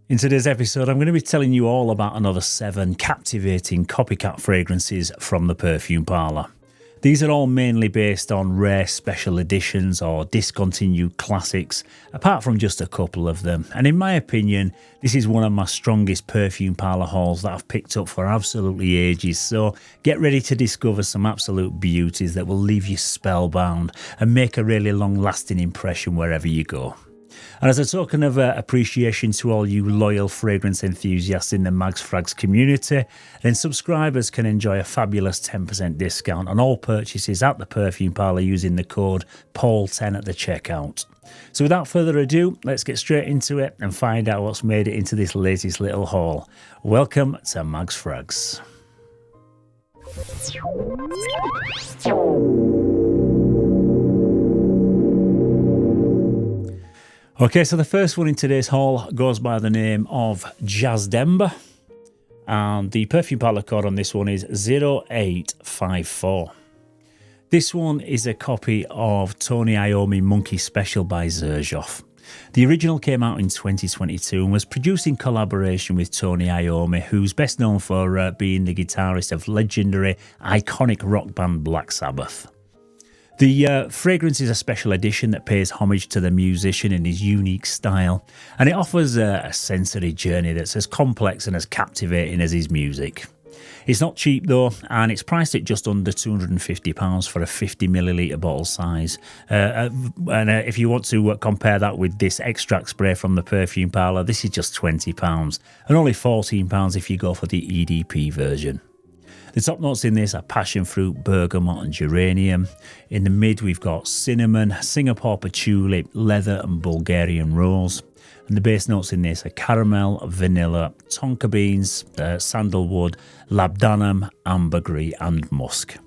In today's episode, I'm going to be telling you all about another 7 captivating copycat fragrances from the Perfume Parlour. These are all mainly based on rare special editions or discontinued classics, apart from just a couple of them. And in my opinion, this is one of my strongest Perfume Parlour hauls that I've picked up for absolutely ages. So get ready to discover some absolute beauties that will leave you spellbound and make a really long-lasting impression wherever you go. And as a token of appreciation to all you loyal fragrance enthusiasts in the Mags Frags community, then subscribers can enjoy a fabulous 10% discount on all purchases at the Perfume Parlour using the code PAUL10 at the checkout. So without further ado, let's get straight into it and find out what's made it into this latest little haul. Welcome to Mags Frags. Okay, so the first one in today's haul goes by the name of Jaz Dber, and the Perfume Parlour code on this one is 0854. This one is a copy of Tony Iommi Monkey Special by Xerjoff. The original came out in 2022 and was produced in collaboration with Tony Iommi, who's best known for being the guitarist of legendary, iconic rock band Black Sabbath. The fragrance is a special edition that pays homage to the musician in his unique style, and it offers a sensory journey that's as complex and as captivating as his music. It's not cheap though, and it's priced at just under £250 for a 50ml bottle size. If you want to compare that with this extract spray from the Perfume Parlour, this is just £20, and only £14 if you go for the EDP version. The top notes in this are passion fruit, bergamot and geranium. In the mid we've got cinnamon, Singapore patchouli, leather and Bulgarian rose. And the base notes in this are caramel, vanilla, tonka beans, sandalwood, labdanum, ambergris and musk.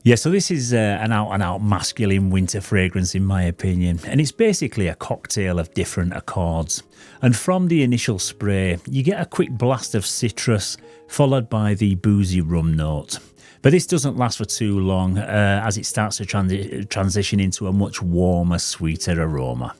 Yeah, so this is an out-and-out masculine winter fragrance in my opinion, and it's basically a cocktail of different accords. And from the initial spray, you get a quick blast of citrus, followed by the boozy rum note. But this doesn't last for too long, as it starts to transition into a much warmer, sweeter aroma.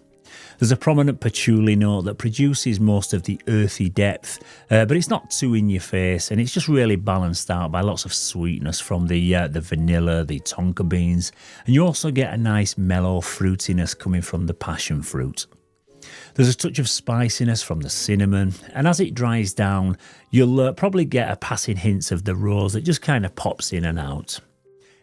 There's a prominent patchouli note that produces most of the earthy depth, but it's not too in your face, and it's just really balanced out by lots of sweetness from the vanilla, the tonka beans, and you also get a nice mellow fruitiness coming from the passion fruit. There's a touch of spiciness from the cinnamon, and as it dries down, you'll probably get a passing hint of the rose that just kind of pops in and out.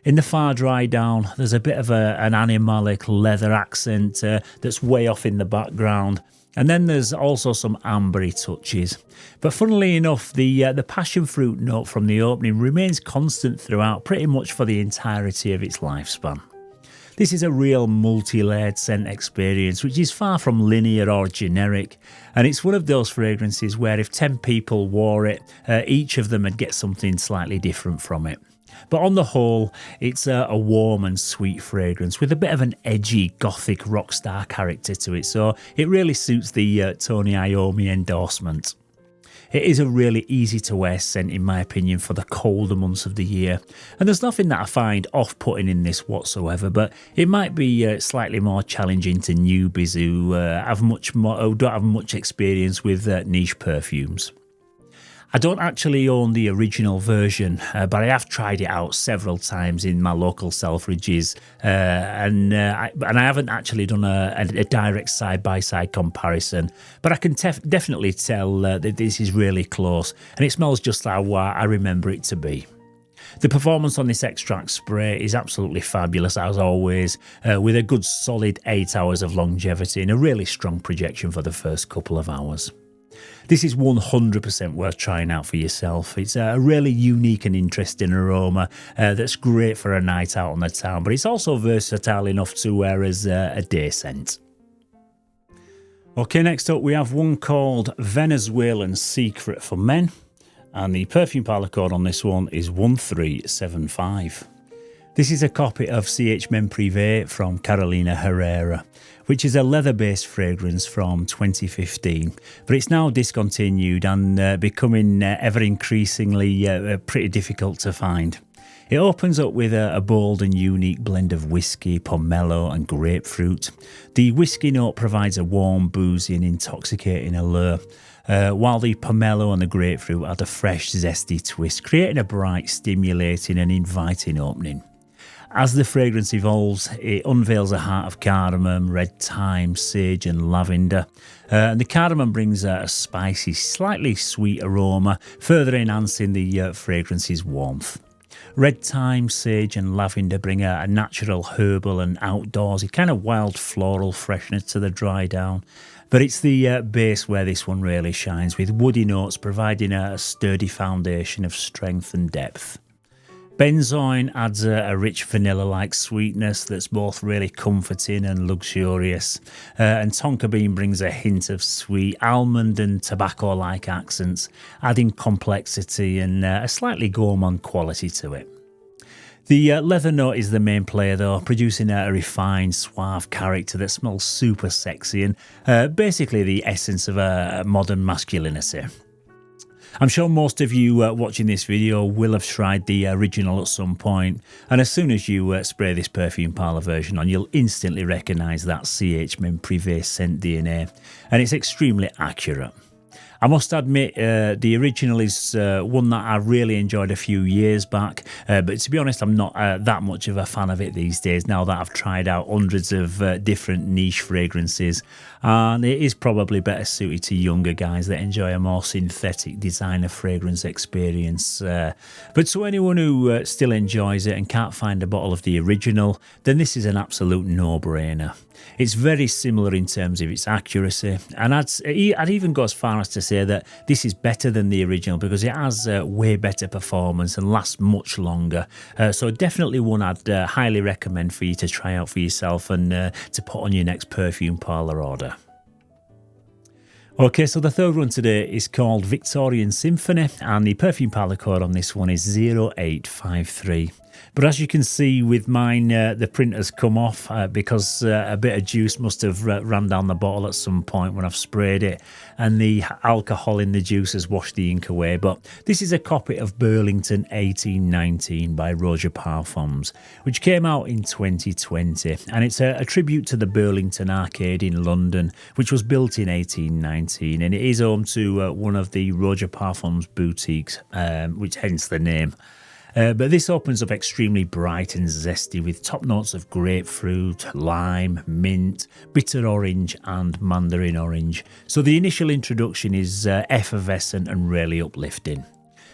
In the far dry down, there's a bit of an animalic leather accent that's way off in the background. And then there's also some ambery touches. But funnily enough, the passion fruit note from the opening remains constant throughout pretty much for the entirety of its lifespan. This is a real multi-layered scent experience, which is far from linear or generic, and it's one of those fragrances where if 10 people wore it, each of them would get something slightly different from it. But on the whole, it's a warm and sweet fragrance with a bit of an edgy, gothic rock star character to it, so it really suits the Tony Iommi endorsement. It is a really easy to wear scent in my opinion for the colder months of the year, and there's nothing that I find off-putting in this whatsoever, but it might be slightly more challenging to newbies who don't have much experience with niche perfumes. I don't actually own the original version, but I have tried it out several times in my local Selfridges, and I haven't actually done a direct side-by-side comparison, but I can definitely tell that this is really close, and it smells just how I remember it to be. The performance on this extract spray is absolutely fabulous as always, with a good solid 8 hours of longevity and a really strong projection for the first couple of hours. This is 100% worth trying out for yourself. It's a really unique and interesting aroma that's great for a night out on the town, but it's also versatile enough to wear as a day scent. Okay, next up we have one called Venezuelan Secret for men, and the Perfume Parlour code on this one is 1375. This is a copy of CH Men Privé from Carolina Herrera, which is a leather-based fragrance from 2015, but it's now discontinued and becoming ever increasingly pretty difficult to find. It opens up with a bold and unique blend of whiskey, pomelo and grapefruit. The whiskey note provides a warm, boozy and intoxicating allure, while the pomelo and the grapefruit add a fresh, zesty twist, creating a bright, stimulating and inviting opening. As the fragrance evolves, it unveils a heart of cardamom, red thyme, sage and lavender. And the cardamom brings a spicy, slightly sweet aroma, further enhancing the fragrance's warmth. Red thyme, sage and lavender bring a natural herbal and outdoorsy, kind of wild floral freshness to the dry down. But it's the base where this one really shines, with woody notes providing a sturdy foundation of strength and depth. Benzoin adds a rich vanilla-like sweetness that's both really comforting and luxurious. And tonka bean brings a hint of sweet almond and tobacco-like accents, adding complexity and a slightly gourmand quality to it. The leather note is the main player though, producing a refined, suave character that smells super sexy and basically the essence of a modern masculinity. I'm sure most of you watching this video will have tried the original at some point, and as soon as you spray this Perfume Parlour version on, you'll instantly recognise that CH Men Privé scent DNA, and it's extremely accurate. I must admit, the original is one that I really enjoyed a few years back, but to be honest, I'm not that much of a fan of it these days now that I've tried out hundreds of different niche fragrances, and it is probably better suited to younger guys that enjoy a more synthetic designer fragrance experience. But to anyone who still enjoys it and can't find a bottle of the original, then this is an absolute no-brainer. It's very similar in terms of its accuracy, and I'd even go as far as to say that this is better than the original because it has way better performance and lasts much longer. So definitely one I'd highly recommend for you to try out for yourself and to put on your next Perfume Parlour order. Okay, so the third one today is called Victorian Symphony, and the Perfume Parlour code on this one is 0853. But as you can see with mine, the printer's come off because a bit of juice must have ran down the bottle at some point when I've sprayed it, and the alcohol in the juice has washed the ink away. But this is a copy of Burlington 1819 by Roger Parfums, which came out in 2020, and it's a tribute to the Burlington Arcade in London, which was built in 1819, and it is home to one of the Roger Parfums boutiques, which hence the name. But this opens up extremely bright and zesty with top notes of grapefruit, lime, mint, bitter orange and mandarin orange. So the initial introduction is effervescent and really uplifting.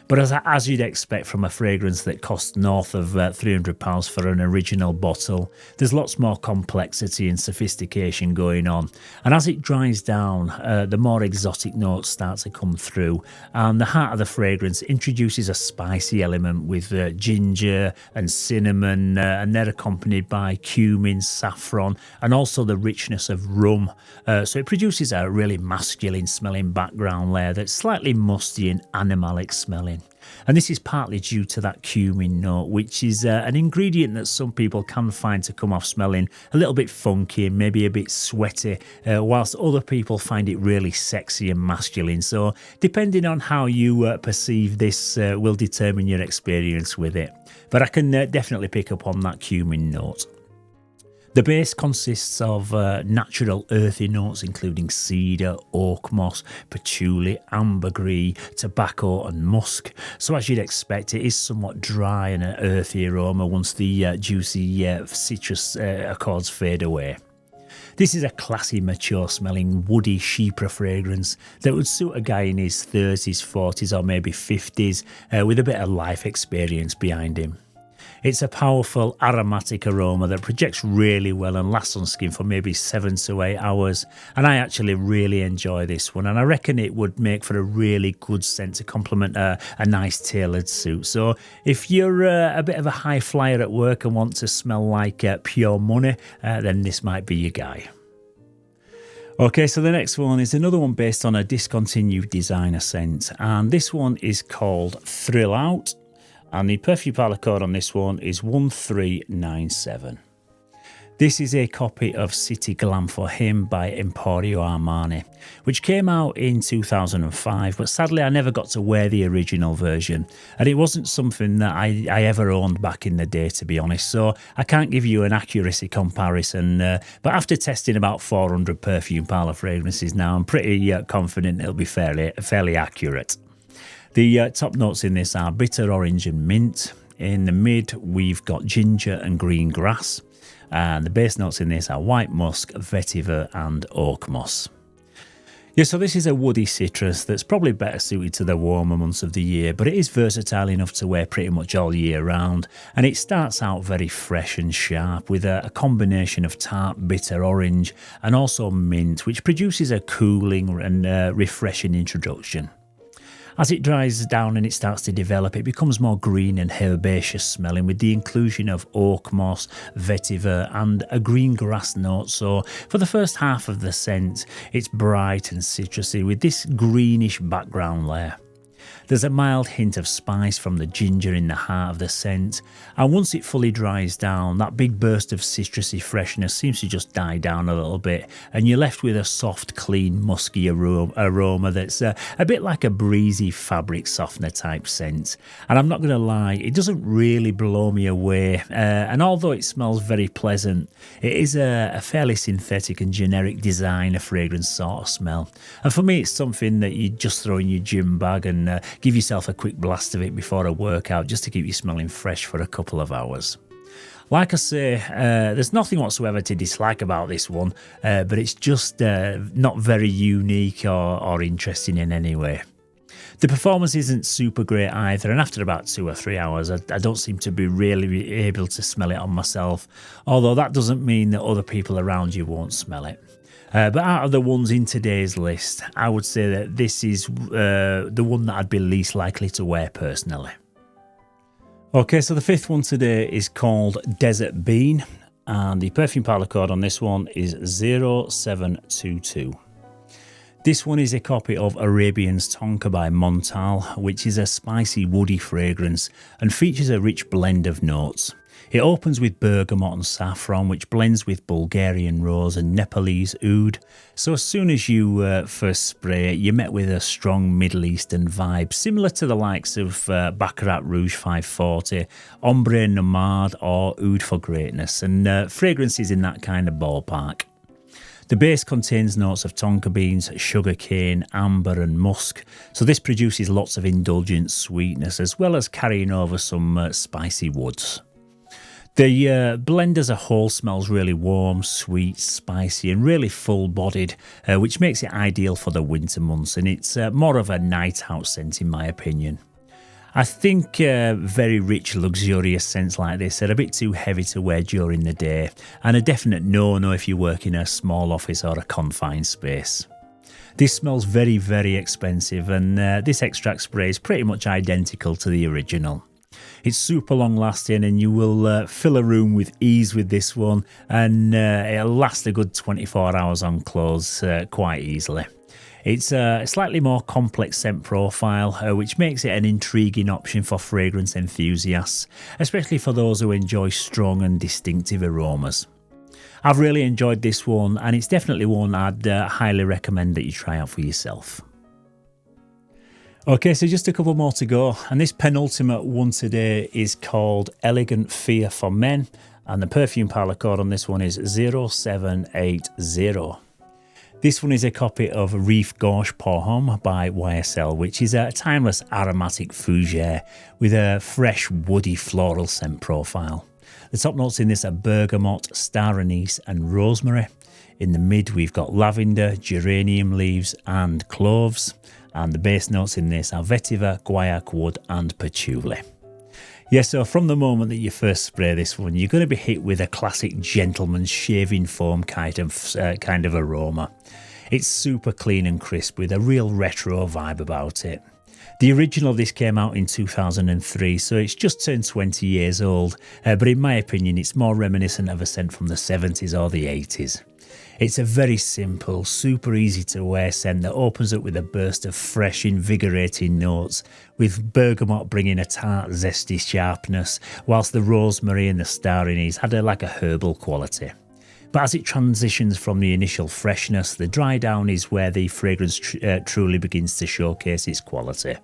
But as you'd expect from a fragrance that costs north of £300 for an original bottle, there's lots more complexity and sophistication going on. And as it dries down, the more exotic notes start to come through. And the heart of the fragrance introduces a spicy element with ginger and cinnamon, and they're accompanied by cumin, saffron, and also the richness of rum. So it produces a really masculine smelling background layer that's slightly musty and animalic smelling. And this is partly due to that cumin note, which is an ingredient that some people can find to come off smelling a little bit funky and maybe a bit sweaty, whilst other people find it really sexy and masculine. So depending on how you perceive this will determine your experience with it. But I can definitely pick up on that cumin note. The base consists of natural earthy notes including cedar, oak moss, patchouli, ambergris, tobacco and musk. So as you'd expect, it is somewhat dry and an earthy aroma once the juicy citrus accords fade away. This is a classy, mature smelling woody chypre fragrance that would suit a guy in his 30s, 40s or maybe 50s with a bit of life experience behind him. It's a powerful aromatic aroma that projects really well and lasts on skin for maybe 7 to 8 hours. And I actually really enjoy this one, and I reckon it would make for a really good scent to complement a nice tailored suit. So if you're a bit of a high flyer at work and want to smell like pure money, then this might be your guy. Okay, so the next one is another one based on a discontinued designer scent, and this one is called Thrill Out. And the Perfume Parlour code on this one is 1397. This is a copy of City Glam for Him by Emporio Armani, which came out in 2005, but sadly I never got to wear the original version, and it wasn't something that I ever owned back in the day, to be honest, so I can't give you an accuracy comparison, but after testing about 400 Perfume Parlour fragrances now, I'm pretty confident it'll be fairly accurate. The top notes in this are bitter orange and mint. In the mid, we've got ginger and green grass. And the base notes in this are white musk, vetiver and oak moss. Yeah, so this is a woody citrus that's probably better suited to the warmer months of the year, but it is versatile enough to wear pretty much all year round. And it starts out very fresh and sharp with a combination of tart, bitter orange and also mint, which produces a cooling and refreshing introduction. As it dries down and it starts to develop, it becomes more green and herbaceous smelling with the inclusion of oak moss, vetiver and a green grass note. So for the first half of the scent, it's bright and citrusy with this greenish background layer. There's a mild hint of spice from the ginger in the heart of the scent, and once it fully dries down, that big burst of citrusy freshness seems to just die down a little bit, and you're left with a soft, clean, musky aroma that's a bit like a breezy fabric softener type scent. And I'm not going to lie, it doesn't really blow me away, and although it smells very pleasant, it is a fairly synthetic and generic designer fragrance sort of smell. And for me, it's something that you just throw in your gym bag and give yourself a quick blast of it before a workout just to keep you smelling fresh for a couple of hours. Like I say, there's nothing whatsoever to dislike about this one, but it's just not very unique or interesting in any way. The performance isn't super great either, and after about 2 or 3 hours, I don't seem to be really able to smell it on myself, although that doesn't mean that other people around you won't smell it. But out of the ones in today's list, I would say that this is the one that I'd be least likely to wear personally. Okay, so the fifth one today is called Desert Bean, and the Perfume Parlour code on this one is 0722. This one is a copy of Arabian's Tonka by Montal, which is a spicy woody fragrance and features a rich blend of notes. It opens with bergamot and saffron, which blends with Bulgarian rose and Nepalese oud. So as soon as you first spray it, you're met with a strong Middle Eastern vibe, similar to the likes of Baccarat Rouge 540, Ombre Nomade or Oud for Greatness, and fragrances in that kind of ballpark. The base contains notes of tonka beans, sugarcane, amber and musk, so this produces lots of indulgent sweetness as well as carrying over some spicy woods. The blend as a whole smells really warm, sweet, spicy and really full-bodied, which makes it ideal for the winter months, and it's more of a night-out scent in my opinion. I think very rich, luxurious scents like this are a bit too heavy to wear during the day, and a definite no-no if you work in a small office or a confined space. This smells very, very expensive, and this extract spray is pretty much identical to the original. It's super long lasting, and you will fill a room with ease with this one, and it'll last a good 24 hours on clothes quite easily. It's a slightly more complex scent profile, which makes it an intriguing option for fragrance enthusiasts, especially for those who enjoy strong and distinctive aromas. I've really enjoyed this one, and it's definitely one I'd highly recommend that you try out for yourself. Okay, so just a couple more to go, and this penultimate one today is called Elegant Fear for Men, and the Perfume Parlour code on this one is 0780. This one is a copy of Rive Gauche Parfum by YSL, which is a timeless aromatic fougere with a fresh woody floral scent profile. The top notes in this are bergamot, star anise and rosemary. In the mid we've got lavender, geranium leaves and cloves. And the base notes in this are vetiver, guaiac wood and patchouli. Yeah, so from the moment that you first spray this one, you're going to be hit with a classic gentleman's shaving foam kind of aroma. It's super clean and crisp with a real retro vibe about it. The original of this came out in 2003, so it's just turned 20 years old, but in my opinion it's more reminiscent of a scent from the 70s or the 80s. It's a very simple, super easy to wear scent that opens up with a burst of fresh, invigorating notes, with bergamot bringing a tart, zesty sharpness, whilst the rosemary and the star anise had like a herbal quality. But as it transitions from the initial freshness, the dry down is where the fragrance truly begins to showcase its quality.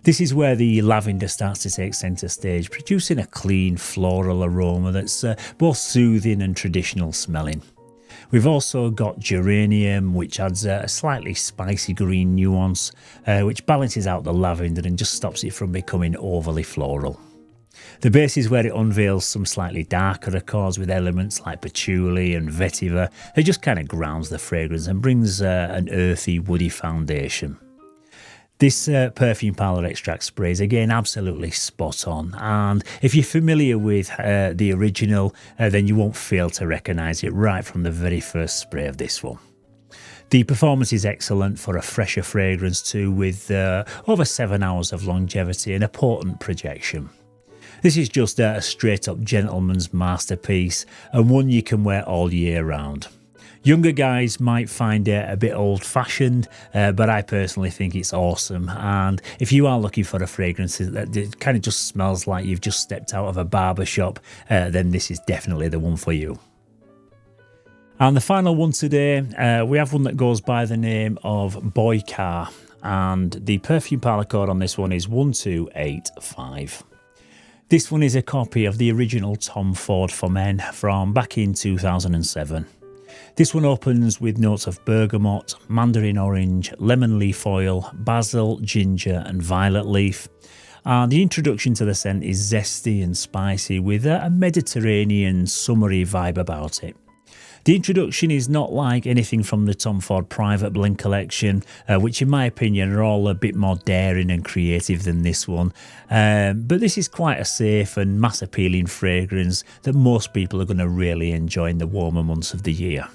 This is where the lavender starts to take centre stage, producing a clean floral aroma that's both soothing and traditional smelling. We've also got geranium, which adds a slightly spicy green nuance, which balances out the lavender and just stops it from becoming overly floral. The base is where it unveils some slightly darker accords with elements like patchouli and vetiver. It just kind of grounds the fragrance and brings an earthy, woody foundation. This Perfume Parlour extract spray is again absolutely spot on, and if you're familiar with the original, then you won't fail to recognise it right from the very first spray of this one. The performance is excellent for a fresher fragrance too, with over 7 hours of longevity and a potent projection. This is just a straight up gentleman's masterpiece and one you can wear all year round. Younger guys might find it a bit old-fashioned, but I personally think it's awesome. And if you are looking for a fragrance that kind of just smells like you've just stepped out of a barber shop, then this is definitely the one for you. And the final one today, we have one that goes by the name of Boy Car, and the Perfume Parlour code on this one is 1285. This one is a copy of the original Tom Ford for Men from back in 2007. This one opens with notes of bergamot, mandarin orange, lemon leaf oil, basil, ginger and violet leaf. The introduction to the scent is zesty and spicy with a Mediterranean summery vibe about it. The introduction is not like anything from the Tom Ford Private Blend collection, which in my opinion are all a bit more daring and creative than this one. But this is quite a safe and mass appealing fragrance that most people are going to really enjoy in the warmer months of the year.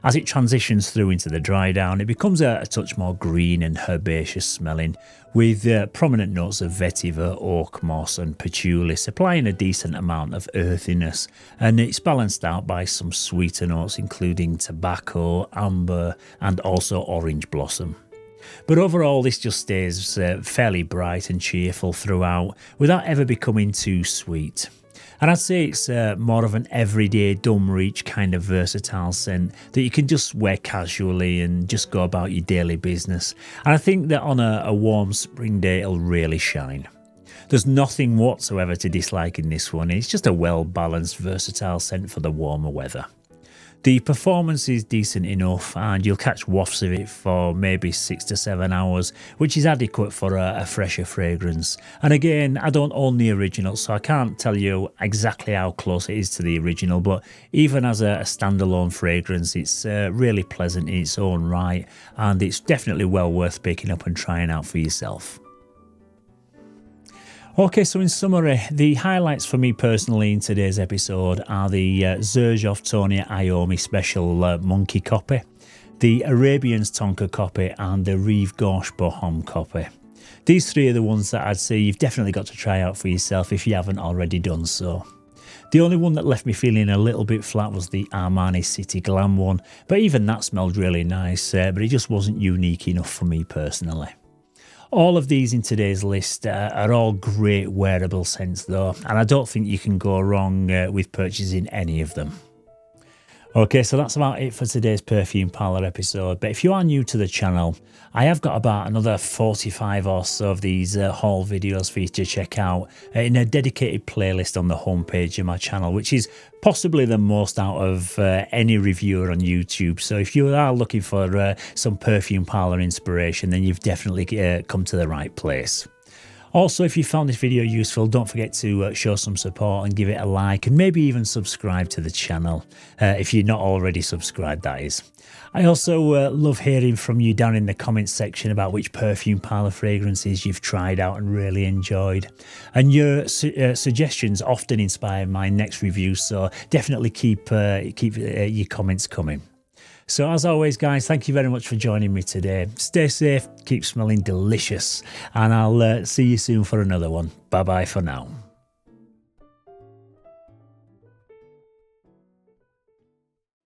As it transitions through into the dry down, it becomes a touch more green and herbaceous smelling, with prominent notes of vetiver, oak moss and patchouli supplying a decent amount of earthiness, and it's balanced out by some sweeter notes including tobacco, amber and also orange blossom. But overall this just stays fairly bright and cheerful throughout without ever becoming too sweet. And I'd say it's more of an everyday dumb reach kind of versatile scent that you can just wear casually and just go about your daily business. And I think that on a warm spring day it'll really shine. There's nothing whatsoever to dislike in this one. It's just a well balanced versatile scent for the warmer weather. The performance is decent enough and you'll catch wafts of it for maybe 6 to 7 hours, which is adequate for a fresher fragrance. And again, I don't own the original, so I can't tell you exactly how close it is to the original, but even as a standalone fragrance, it's really pleasant in its own right, and it's definitely well worth picking up and trying out for yourself. Okay, so in summary, the highlights for me personally in today's episode are the Xerjoff Tony Iommi Special Monkey copy, the Arabian's Tonka copy and the Rive Gauche Bohème copy. These three are the ones that I'd say you've definitely got to try out for yourself if you haven't already done so. The only one that left me feeling a little bit flat was the Armani City Glam one, but even that smelled really nice, but it just wasn't unique enough for me personally. All of these in today's list are all great wearable scents though, and I don't think you can go wrong with purchasing any of them. Okay, so that's about it for today's Perfume Parlour episode, but if you are new to the channel, I have got about another 45 or so of these haul videos for you to check out in a dedicated playlist on the homepage of my channel, which is possibly the most out of any reviewer on YouTube. So if you are looking for some Perfume Parlour inspiration, then you've definitely come to the right place. Also, if you found this video useful, don't forget to show some support and give it a like and maybe even subscribe to the channel if you're not already subscribed, that is. I also love hearing from you down in the comments section about which Perfume Parlour fragrances you've tried out and really enjoyed. And your suggestions often inspire my next review, so definitely keep your comments coming. So as always guys, thank you very much for joining me today. Stay safe, keep smelling delicious, and I'll see you soon for another one. Bye bye for now.